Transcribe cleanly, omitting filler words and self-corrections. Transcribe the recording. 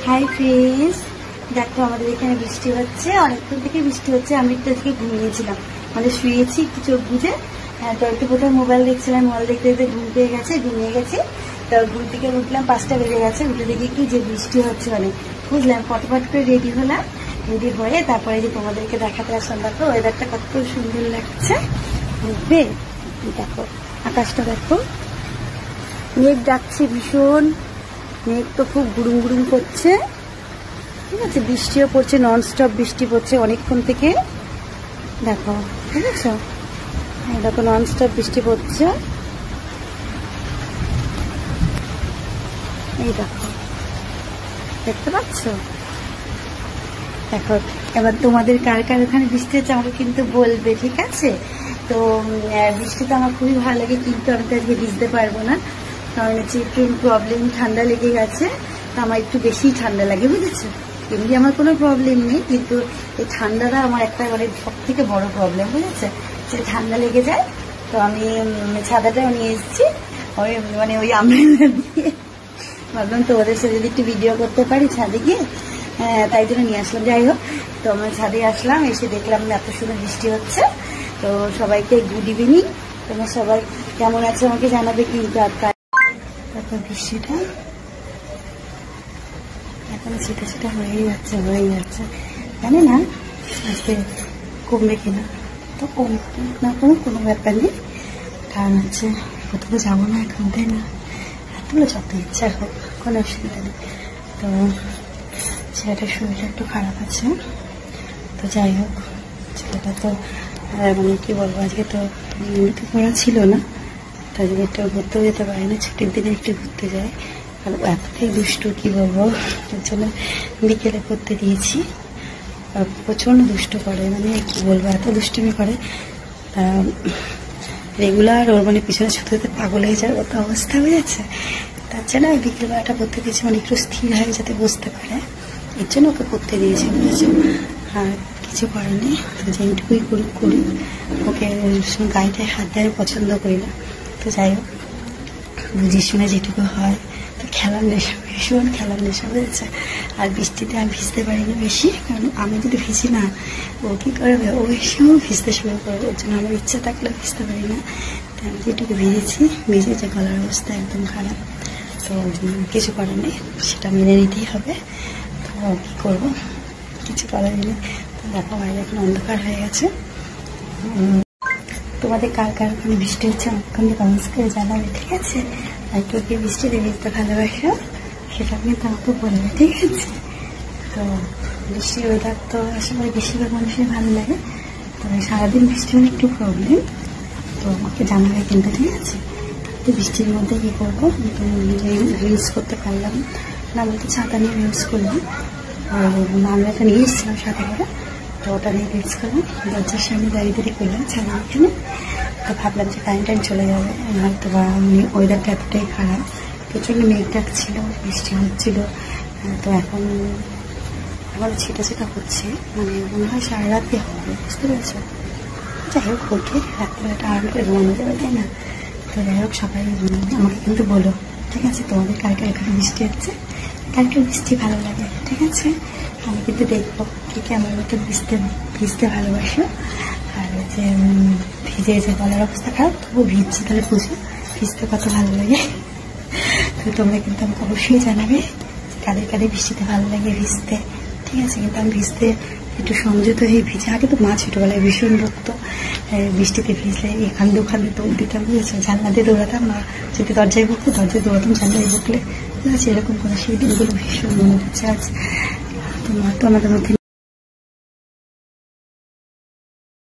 Hi friends, দেখো আমাদের এখানে বৃষ্টি হচ্ছে, অনেকক্ষণ থেকে বৃষ্টি হচ্ছে। আমি একটু আজকে ঘুমিয়েছিলাম, মানে শুয়েছি একটু চোখ বুঝে। তো একটু কোথাও মোবাইল দেখছিলাম, মোবাইল দেখতে দেখতে ঘুমিয়ে গেছি। তো ঘুম থেকে উঠলাম, 5টা বেজে গেছে। উঠে দেখি কি যে বৃষ্টি হচ্ছে, মানে বুঝলাম। ফটফট করে রেডি হলাম, রেডি হয়ে তারপরে যে তোমাদেরকে দেখাতে আসলাম। দেখো ওয়েদারটা কত সুন্দর লাগছে, বুঝবে? দেখো আকাশটা দেখো, মেঘ ডাকছে ভীষণ, মেঘ তো খুব গুড়ুম গুড়ুম করছে, ঠিক আছে। বৃষ্টিও পড়ছে, ননস্টপ বৃষ্টি পড়ছে অনেকক্ষণ থেকে। দেখো ঠিক আছে, দেখো ননস্টপ বৃষ্টি পড়ছে। এই দেখো, দেখতে পাচ্ছ? দেখো এবার তোমাদের কার কার ওখানে বৃষ্টি হচ্ছে আমাকে কিন্তু বলবে, ঠিক আছে? তো বৃষ্টিতে আমার খুবই ভালো লাগে, কিন্তু আমি তো আজকে ভিজতে পারবো না, কারণ হচ্ছে একটু প্রবলেম, ঠান্ডা লেগে গেছে। তো আমার একটু বেশি ঠান্ডা লাগে, বুঝেছো? এমনি আমার কোনো প্রবলেম নেই, কিন্তু এই ঠান্ডাটা আমার একটা মানে সব থেকে বড় প্রবলেম, বুঝেছে? সে ঠান্ডা লেগে যায়। তো আমি ছাতাটাও নিয়ে এসেছি, ওই আমব্রেলা দিয়ে ভাবলাম তো ওদের সাথে যদি একটু ভিডিও করতে পারি ছাদে গিয়ে, তাই জন্য নিয়ে আসলাম। যাই হোক, তো আমরা ছাদে আসলাম, এসে দেখলাম এত সুন্দর বৃষ্টি হচ্ছে। তো সবাইকে গুড ইভিনিং। তোমরা সবাই কেমন আছো আমাকে জানাবে কিন্তু। আর তারপর বৃষ্টিটা এখন সেটা হয়েই যাচ্ছে, জানি না আজকে কমবে কিনা। তো কমবে না কোনো ব্যাপার নেই, কারণ হচ্ছে কোথাও যাবো না এখন, তাই না? এতগুলো যত ইচ্ছা হোক, কোনো অসুবিধা নেই। তো ছেলেটার শরীরটা একটু খারাপ আছে, তো যাই হোক, ছেলেটা তো মানে কি বলবো, আজকে তো পড়া ছিল না, তো আজকে একটু ঘুরতেও যেতে পারি না, ছুটির দিনে একটু ঘুরতে যাই। আর এতটাই দুষ্টু, কি বলবো, তার জন্য বিকেলে করতে দিয়েছি। প্রচণ্ড দুষ্ট করে, মানে কি বলবো, এত দুষ্টুমি করে। রেগুলার ওর মানে পিছনে ছুটে যেতে পাগল হয়ে যাওয়ার মতো অবস্থা হয়ে যাচ্ছে। তার জন্য আমি বিকেলবেলাটা করতে দিয়েছি, মানে একটু স্থির হয়ে যাতে বসতে পারে, এর জন্য ওকে করতে দিয়েছি, বুঝেছো? আর কিছু করেনি, তো যেইটুকুই করি ওকে গাড়িটায় হাত দেওয়ার পছন্দ করি না। তো যাই হোক, বুঝে শুনে যেটুকু হয়। তো খেলার নেশা, ভীষণ খেলার নেশা, বুঝেছে? আর বৃষ্টিতে আমি ভিজতে পারি না বেশি, কারণ আমি যদি ভিজি না, ও কী করবে, ও এসেও ভিজতে শুরু করবে। ওর জন্য আমার ইচ্ছা থাকলেও ভিজতে পারি না। তো আমি যেটুকু ভিজেছে গলার অবস্থা একদম খারাপ। তো কিছু করার নেই, সেটা মেনে নিতেই হবে। তো কী করবো, কিছু করার নেই। তো দেখো বাইরে এখন অন্ধকার হয়ে গেছে। তোমাদের কার কার ওখানে বৃষ্টি হচ্ছে আমাকে কমেন্টস করে জানাবে, ঠিক আছে? আর কেউ কি বৃষ্টিতে ভিজতে ভালোবাসো সেটা কিন্তু আমাকে বলবে, ঠিক আছে? তো বৃষ্টির ওয়েদার তো আসলে বেশিরভাগ মানুষের ভালো লাগে, তবে সারাদিন বৃষ্টি হলে একটু প্রবলেম। তো আমাকে জানাবে কিন্তু, ঠিক আছে? তো বৃষ্টির মধ্যে কী করবো, রিলস করতে পারলাম না, বলতে ছাতা নিয়ে রিলস করলাম। আমরা একটা নিয়ে এসেছিলাম সাথে করে, তো ওটা নিয়ে রিলস করলাম। দরজার সামনে দাঁড়িয়ে করলাম ছাদে এখানে। তো ভাবলাম যে কারেন্ট চলে যাবে, হয়তো বা ওয়েদারটা এতটাই খারাপ, প্রচণ্ড মেঘ ডাকছিল, বৃষ্টি হচ্ছিল। তো এখন ছিটা হচ্ছে, মানে মনে হয় সারা রাতে হবে, বুঝতে পেরেছ? যাই হোক, ওকে রাত্রিবেলাটা আরাম করে ঘুমানো যাবে, তাই না? তো যাই হোক, সবাই আমাকে কিন্তু বলো, ঠিক আছে? তোমাদের কার কার এখানে বৃষ্টি হচ্ছে, কার কার বৃষ্টি ভালো লাগে, ঠিক আছে? আমি কিন্তু দেখবো কে আমার মতো ভিজতে ভালোবাসো। আর যে ভিজে যে গলার অবস্থা খারাপ, তবু ভিজছি, তাহলে বুঝো ভিজতে কত ভালো লাগে। তো তোমরা কিন্তু আমাকে অবশ্যই জানাবে কাদের কাদের বৃষ্টিতে ভালো লাগে ভিজতে, ঠিক আছে? কিন্তু আমি ভিজতে একটু সংযত হয়ে ভিজে। আগে তো মা ছোটোবেলায় ভীষণ বকতো, বৃষ্টিতে ভিজলে এখান দিয়ে দৌড় দিতাম, বুঝেছো? জানলা দিয়ে দৌড়াতাম, মা যদি দরজায় বকতো দরজায় দৌড়াতাম, জানলায় বকলে, ঠিক আছে? এরকম করে সেই দিনগুলো ভীষণ মনে হচ্ছে আজ। তো মা তো আমাদের মধ্যে